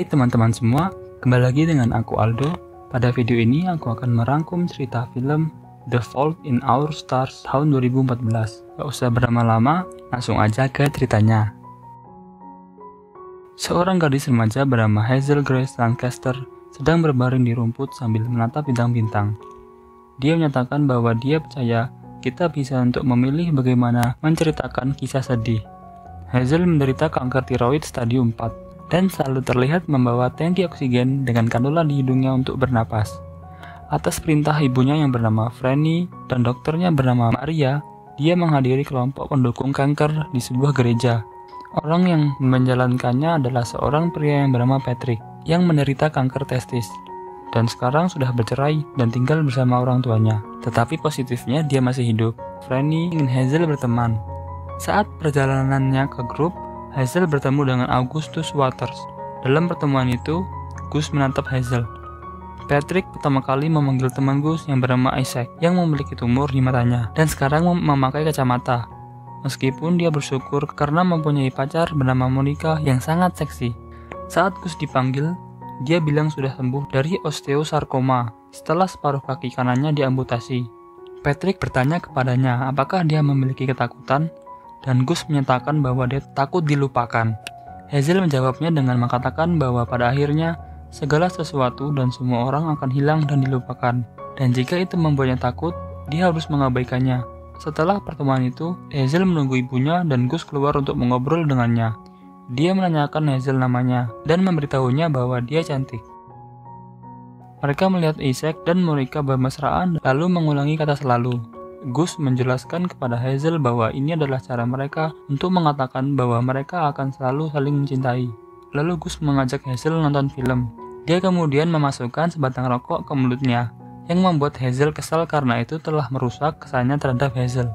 Hai teman-teman semua, kembali lagi dengan aku Aldo. Pada video ini aku akan merangkum cerita film The Fault in Our Stars tahun 2014. Gak usah berlama-lama, langsung aja ke ceritanya. Seorang gadis remaja bernama Hazel Grace Lancaster sedang berbaring di rumput sambil menatap bintang-bintang. Dia menyatakan bahwa dia percaya kita bisa untuk memilih bagaimana menceritakan kisah sedih. Hazel menderita kanker tiroid stadium 4 dan selalu terlihat membawa tangki oksigen dengan kanula di hidungnya untuk bernapas. Atas perintah ibunya yang bernama Franny dan dokternya bernama Maria, dia menghadiri kelompok pendukung kanker di sebuah gereja. Orang yang menjalankannya adalah seorang pria yang bernama Patrick, yang menderita kanker testis, dan sekarang sudah bercerai dan tinggal bersama orang tuanya. Tetapi positifnya dia masih hidup. Franny ingin Hazel berteman. Saat perjalanannya ke grup, Hazel bertemu dengan Augustus Waters. Dalam pertemuan itu, Gus menatap Hazel. Patrick pertama kali memanggil teman Gus yang bernama Isaac, yang memiliki tumor di matanya dan sekarang memakai kacamata. Meskipun dia bersyukur karena mempunyai pacar bernama Monica yang sangat seksi. Saat Gus dipanggil, dia bilang sudah sembuh dari osteosarkoma setelah separuh kaki kanannya diamputasi. Patrick bertanya kepadanya apakah dia memiliki ketakutan, dan Gus menyatakan bahwa dia takut dilupakan. Hazel menjawabnya dengan mengatakan bahwa pada akhirnya segala sesuatu dan semua orang akan hilang dan dilupakan, dan jika itu membuatnya takut, dia harus mengabaikannya. Setelah pertemuan itu, Hazel menunggu ibunya dan Gus keluar untuk mengobrol dengannya. Dia menanyakan Hazel namanya dan memberitahunya bahwa dia cantik. Mereka melihat Isaac dan Monica bermesraan lalu mengulangi kata selalu. Gus menjelaskan kepada Hazel bahwa ini adalah cara mereka untuk mengatakan bahwa mereka akan selalu saling mencintai. Lalu Gus mengajak Hazel nonton film. Dia kemudian memasukkan sebatang rokok ke mulutnya, yang membuat Hazel kesal karena itu telah merusak kesannya terhadap Hazel.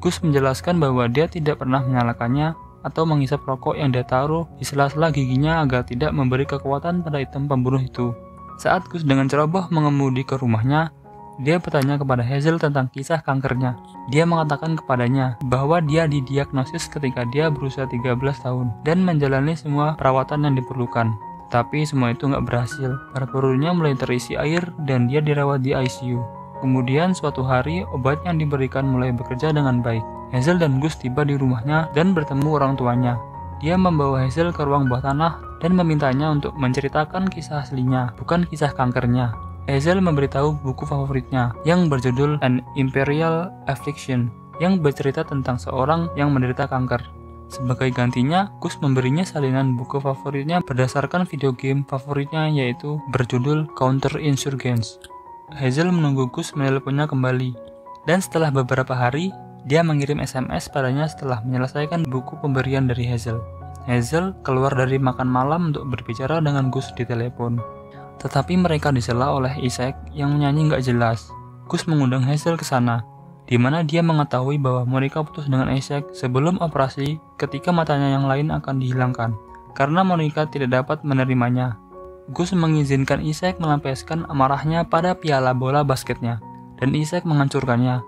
Gus menjelaskan bahwa dia tidak pernah menyalakannya atau menghisap rokok yang dia taruh di sela-sela giginya agar tidak memberi kekuatan pada item pembunuh itu. Saat Gus dengan ceroboh mengemudi ke rumahnya, dia bertanya kepada Hazel tentang kisah kankernya. Dia mengatakan kepadanya bahwa dia didiagnosis ketika dia berusia 13 tahun dan menjalani semua perawatan yang diperlukan. Tapi semua itu nggak berhasil. Paru-parunya mulai terisi air dan dia dirawat di ICU. Kemudian suatu hari obat yang diberikan mulai bekerja dengan baik. Hazel dan Gus tiba di rumahnya dan bertemu orang tuanya. Dia membawa Hazel ke ruang bawah tanah dan memintanya untuk menceritakan kisah aslinya, bukan kisah kankernya. Hazel memberitahu buku favoritnya yang berjudul An Imperial Affliction, yang bercerita tentang seorang yang menderita kanker. Sebagai gantinya, Gus memberinya salinan buku favoritnya berdasarkan video game favoritnya yaitu berjudul Counter Insurgents. Hazel menunggu Gus menelponnya kembali, dan setelah beberapa hari, dia mengirim SMS padanya setelah menyelesaikan buku pemberian dari Hazel. Hazel keluar dari makan malam untuk berbicara dengan Gus di telepon. Tetapi mereka disela oleh Isaac yang menyanyi nggak jelas. Gus mengundang Hazel ke sana, di mana dia mengetahui bahwa Monica putus dengan Isaac sebelum operasi ketika matanya yang lain akan dihilangkan, karena Monica tidak dapat menerimanya. Gus mengizinkan Isaac melampiaskan amarahnya pada piala bola basketnya, dan Isaac menghancurkannya.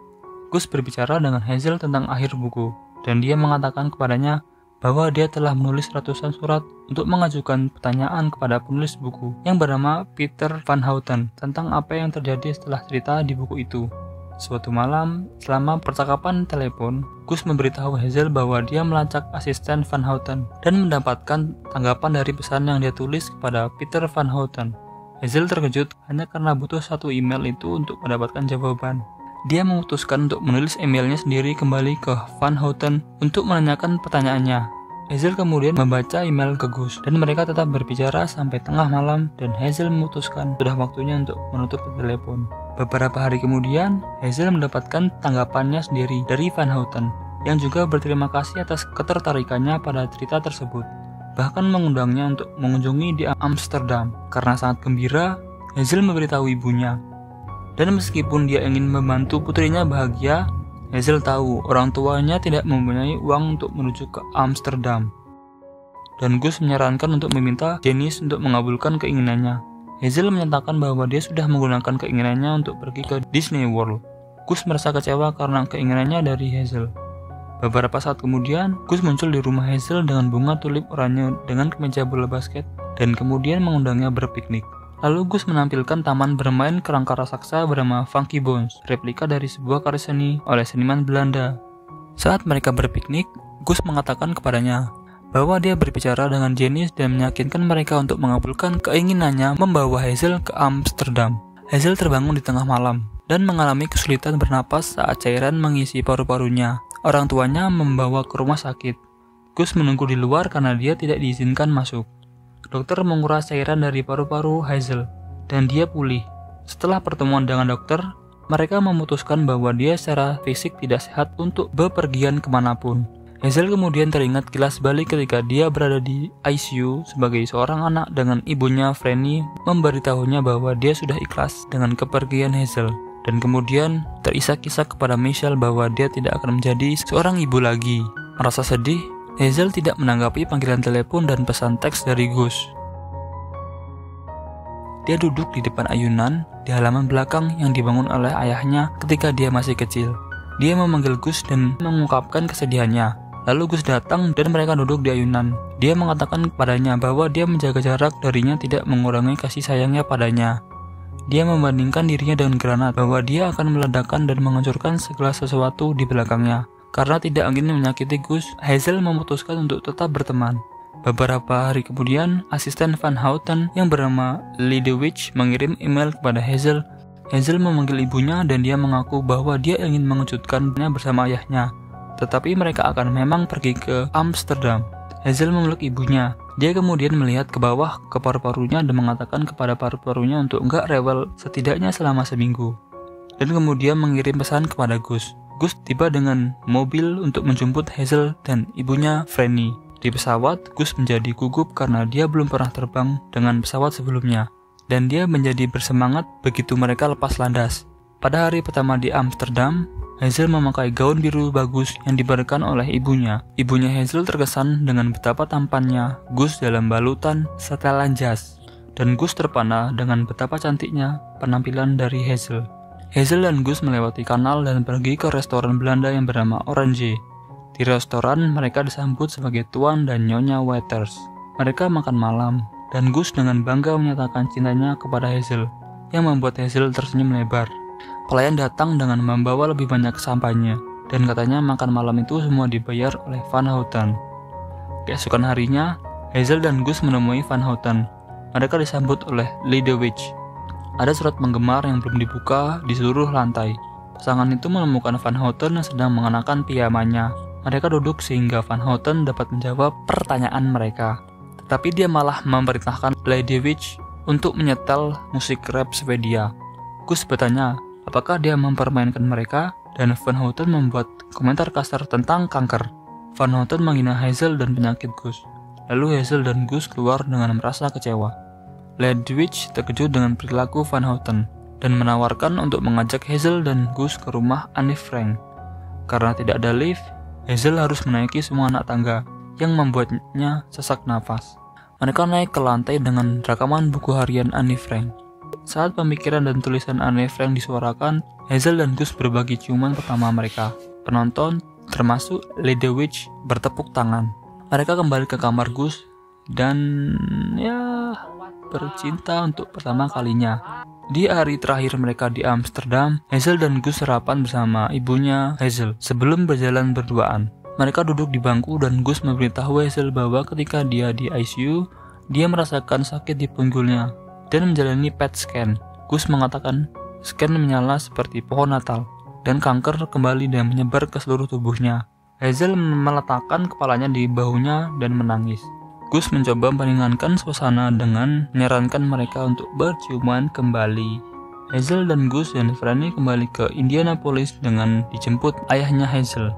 Gus berbicara dengan Hazel tentang akhir buku, dan dia mengatakan kepadanya bahwa dia telah menulis ratusan surat untuk mengajukan pertanyaan kepada penulis buku yang bernama Peter Van Houten tentang apa yang terjadi setelah cerita di buku itu. Suatu malam, selama percakapan telepon, Gus memberitahu Hazel bahwa dia melacak asisten Van Houten dan mendapatkan tanggapan dari pesan yang dia tulis kepada Peter Van Houten. Hazel terkejut hanya karena butuh satu email itu untuk mendapatkan jawaban. Dia memutuskan untuk menulis emailnya sendiri kembali ke Van Houten untuk menanyakan pertanyaannya. Hazel kemudian membaca email ke Gus dan mereka tetap berbicara sampai tengah malam dan Hazel memutuskan sudah waktunya untuk menutup telepon. Beberapa hari kemudian, Hazel mendapatkan tanggapannya sendiri dari Van Houten yang juga berterima kasih atas ketertarikannya pada cerita tersebut. Bahkan mengundangnya untuk mengunjungi di Amsterdam. Karena sangat gembira, Hazel memberitahu ibunya. Dan meskipun dia ingin membantu putrinya bahagia, Hazel tahu orang tuanya tidak mempunyai uang untuk menuju ke Amsterdam. Dan Gus menyarankan untuk meminta Janice untuk mengabulkan keinginannya. Hazel menyatakan bahwa dia sudah menggunakan keinginannya untuk pergi ke Disney World. Gus merasa kecewa karena keinginannya dari Hazel. Beberapa saat kemudian, Gus muncul di rumah Hazel dengan bunga tulip oranye dengan kemeja bola basket dan kemudian mengundangnya berpiknik. Lalu Gus menampilkan taman bermain kerangka raksasa bernama Funky Bones, replika dari sebuah karya seni oleh seniman Belanda. Saat mereka berpiknik, Gus mengatakan kepadanya bahwa dia berbicara dengan Janice dan meyakinkan mereka untuk mengabulkan keinginannya membawa Hazel ke Amsterdam. Hazel terbangun di tengah malam dan mengalami kesulitan bernapas saat cairan mengisi paru-parunya. Orang tuanya membawa ke rumah sakit. Gus menunggu di luar karena dia tidak diizinkan masuk. Dokter menguras cairan dari paru-paru Hazel, dan dia pulih. Setelah pertemuan dengan dokter, mereka memutuskan bahwa dia secara fisik tidak sehat untuk bepergian kemanapun. Hazel kemudian teringat kilas balik ketika dia berada di ICU sebagai seorang anak dengan ibunya Franny memberitahunya bahwa dia sudah ikhlas dengan kepergian Hazel. Dan kemudian terisak-isak kepada Michelle bahwa dia tidak akan menjadi seorang ibu lagi. Merasa sedih, Hazel tidak menanggapi panggilan telepon dan pesan teks dari Gus. Dia duduk di depan ayunan di halaman belakang yang dibangun oleh ayahnya ketika dia masih kecil. Dia memanggil Gus dan mengungkapkan kesedihannya. Lalu Gus datang dan mereka duduk di ayunan. Dia mengatakan kepadanya bahwa dia menjaga jarak darinya tidak mengurangi kasih sayangnya padanya. Dia membandingkan dirinya dengan granat, bahwa dia akan meledakkan dan menghancurkan segala sesuatu di belakangnya. Karena tidak ingin menyakiti Gus, Hazel memutuskan untuk tetap berteman. Beberapa hari kemudian, asisten Van Houten yang bernama Lidewich mengirim email kepada Hazel. Hazel memanggil ibunya dan dia mengaku bahwa dia ingin mengejutkannya bersama ayahnya. Tetapi mereka akan memang pergi ke Amsterdam. Hazel memeluk ibunya. Dia kemudian melihat ke bawah ke paru-parunya dan mengatakan kepada paru-parunya untuk enggak rewel setidaknya selama seminggu. Dan kemudian mengirim pesan kepada Gus. Gus tiba dengan mobil untuk menjemput Hazel dan ibunya Franny. Di pesawat, Gus menjadi gugup karena dia belum pernah terbang dengan pesawat sebelumnya. Dan dia menjadi bersemangat begitu mereka lepas landas. Pada hari pertama di Amsterdam, Hazel memakai gaun biru bagus yang diberikan oleh ibunya. Ibunya Hazel terkesan dengan betapa tampannya Gus dalam balutan setelan jas. Dan Gus terpana dengan betapa cantiknya penampilan dari Hazel. Hazel dan Gus melewati kanal dan pergi ke restoran Belanda yang bernama Orange. Di restoran, mereka disambut sebagai tuan dan nyonya waiters. Mereka makan malam, dan Gus dengan bangga menyatakan cintanya kepada Hazel, yang membuat Hazel tersenyum lebar. Pelayan datang dengan membawa lebih banyak sampahnya, dan katanya makan malam itu semua dibayar oleh Van Houten. Keesokan harinya, Hazel dan Gus menemui Van Houten. Mereka disambut oleh Lidewich. Ada surat penggemar yang belum dibuka di seluruh lantai. Pasangan itu menemukan Van Houten yang sedang mengenakan pijamannya. Mereka duduk sehingga Van Houten dapat menjawab pertanyaan mereka. Tetapi dia malah memerintahkan Lidewich untuk menyetel musik rap Swedia. Gus bertanya apakah dia mempermainkan mereka, dan Van Houten membuat komentar kasar tentang kanker. Van Houten menghina Hazel dan penyakit Gus. Lalu Hazel dan Gus keluar dengan merasa kecewa. Lidewich terkejut dengan perilaku Van Houten dan menawarkan untuk mengajak Hazel dan Gus ke rumah Anne Frank. Karena tidak ada lift, Hazel harus menaiki semua anak tangga yang membuatnya sesak nafas. Mereka naik ke lantai dengan rekaman buku harian Anne Frank. Saat pemikiran dan tulisan Anne Frank disuarakan, Hazel dan Gus berbagi ciuman pertama mereka. Penonton, termasuk Lidewich, bertepuk tangan. Mereka kembali ke kamar Gus dan bercinta untuk pertama kalinya. Di hari terakhir mereka di Amsterdam, Hazel dan Gus sarapan bersama ibunya Hazel sebelum berjalan berduaan. Mereka duduk di bangku dan Gus memberitahu Hazel bahwa ketika dia di ICU, dia merasakan sakit di punggungnya dan menjalani PET scan. Gus mengatakan scan menyala seperti pohon Natal dan kanker kembali dan menyebar ke seluruh tubuhnya. Hazel meletakkan kepalanya di bahunya dan menangis. Gus mencoba meringankan suasana dengan menyarankan mereka untuk berciuman kembali. Hazel dan Gus dan Franny kembali ke Indianapolis dengan dijemput ayahnya Hazel.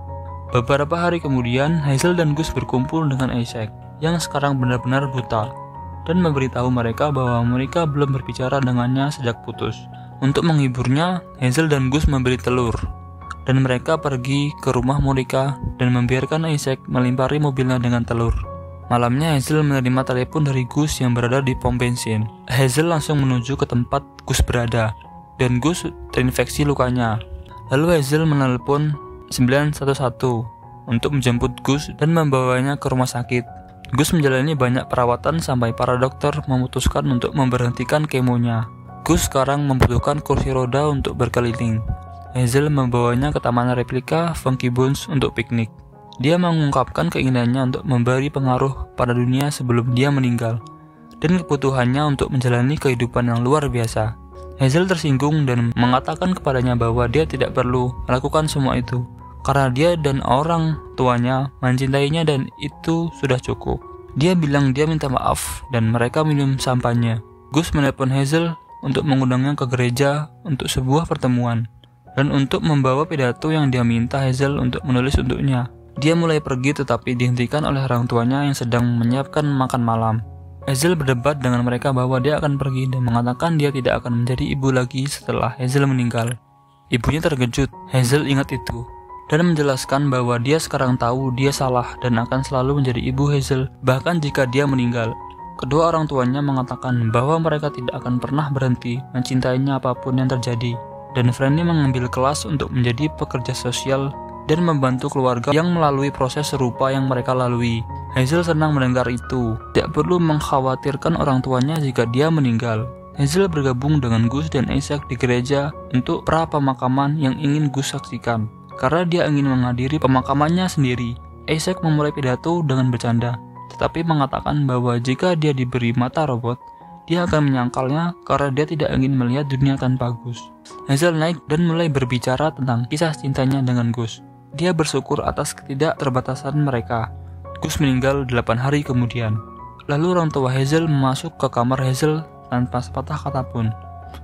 Beberapa hari kemudian, Hazel dan Gus berkumpul dengan Isaac yang sekarang benar-benar buta dan memberitahu mereka bahwa mereka belum berbicara dengannya sejak putus. Untuk menghiburnya, Hazel dan Gus memberi telur dan mereka pergi ke rumah Monica dan membiarkan Isaac melimpari mobilnya dengan telur. Malamnya Hazel menerima telepon dari Gus yang berada di pom bensin. Hazel langsung menuju ke tempat Gus berada, dan Gus terinfeksi lukanya. Lalu Hazel menelepon 911 untuk menjemput Gus dan membawanya ke rumah sakit. Gus menjalani banyak perawatan sampai para dokter memutuskan untuk memberhentikan kemonya. Gus sekarang membutuhkan kursi roda untuk berkeliling. Hazel membawanya ke taman replika Funky Bones untuk piknik. Dia mengungkapkan keinginannya untuk memberi pengaruh pada dunia sebelum dia meninggal, dan kebutuhannya untuk menjalani kehidupan yang luar biasa. Hazel tersinggung dan mengatakan kepadanya bahwa dia tidak perlu melakukan semua itu, karena dia dan orang tuanya mencintainya dan itu sudah cukup. Dia bilang dia minta maaf dan mereka minum sampahnya. Gus menelepon Hazel untuk mengundangnya ke gereja untuk sebuah pertemuan dan untuk membawa pidato yang dia minta Hazel untuk menulis untuknya. Dia mulai pergi tetapi dihentikan oleh orang tuanya yang sedang menyiapkan makan malam. Hazel berdebat dengan mereka bahwa dia akan pergi dan mengatakan dia tidak akan menjadi ibu lagi setelah Hazel meninggal. Ibunya terkejut. Hazel ingat itu dan menjelaskan bahwa dia sekarang tahu dia salah dan akan selalu menjadi ibu Hazel bahkan jika dia meninggal. Kedua orang tuanya mengatakan bahwa mereka tidak akan pernah berhenti mencintainya apapun yang terjadi, dan Franny mengambil kelas untuk menjadi pekerja sosial dan membantu keluarga yang melalui proses serupa yang mereka lalui. Hazel senang mendengar itu. Tidak perlu mengkhawatirkan orang tuanya jika dia meninggal. Hazel bergabung dengan Gus dan Isaac di gereja untuk pra-pemakaman yang ingin Gus saksikan. Karena dia ingin menghadiri pemakamannya sendiri, Isaac memulai pidato dengan bercanda, tetapi mengatakan bahwa jika dia diberi mata robot, dia akan menyangkalnya karena dia tidak ingin melihat dunia tanpa Gus. Hazel naik dan mulai berbicara tentang kisah cintanya dengan Gus. Dia bersyukur atas ketidakterbatasan mereka. Gus meninggal 8 hari kemudian. Lalu orang tua Hazel masuk ke kamar Hazel tanpa sepatah kata pun.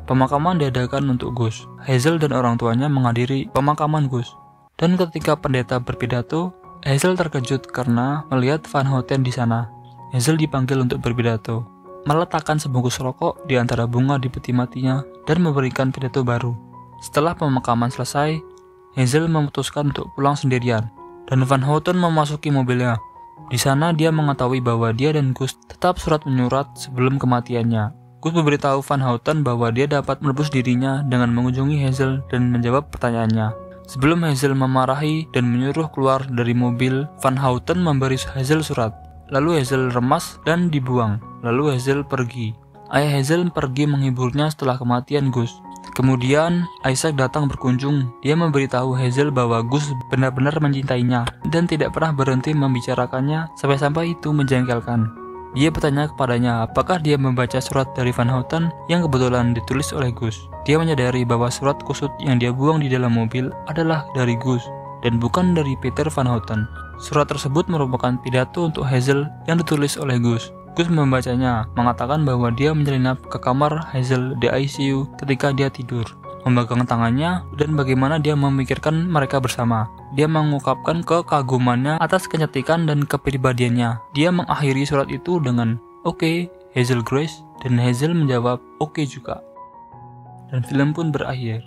Pemakaman diadakan untuk Gus. Hazel dan orang tuanya menghadiri pemakaman Gus. Dan ketika pendeta berpidato, Hazel terkejut karena melihat Van Houten di sana. Hazel dipanggil untuk berpidato, meletakkan sebungkus rokok di antara bunga di peti matinya, dan memberikan pidato baru. Setelah pemakaman selesai, Hazel memutuskan untuk pulang sendirian, dan Van Houten memasuki mobilnya. Di sana dia mengetahui bahwa dia dan Gus tetap surat menyurat sebelum kematiannya. Gus memberitahu Van Houten bahwa dia dapat menebus dirinya dengan mengunjungi Hazel dan menjawab pertanyaannya. Sebelum Hazel memarahi dan menyuruh keluar dari mobil, Van Houten memberi Hazel surat. Lalu Hazel remas dan dibuang. Lalu Hazel pergi. Ayah Hazel pergi menghiburnya setelah kematian Gus. Kemudian Isaac datang berkunjung. Dia memberitahu Hazel bahwa Gus benar-benar mencintainya dan tidak pernah berhenti membicarakannya sampai-sampai itu menjengkelkan. Dia bertanya kepadanya apakah dia membaca surat dari Van Houten yang kebetulan ditulis oleh Gus. Dia menyadari bahwa surat kusut yang dia buang di dalam mobil adalah dari Gus dan bukan dari Peter Van Houten. Surat tersebut merupakan pidato untuk Hazel yang ditulis oleh Gus. Gus membacanya, mengatakan bahwa dia menyelinap ke kamar Hazel di ICU ketika dia tidur, memegang tangannya, dan bagaimana dia memikirkan mereka bersama. Dia mengungkapkan kekagumannya atas kecantikan dan kepribadiannya. Dia mengakhiri surat itu dengan, "Oke, Hazel Grace," dan Hazel menjawab, "Oke juga." Dan film pun berakhir.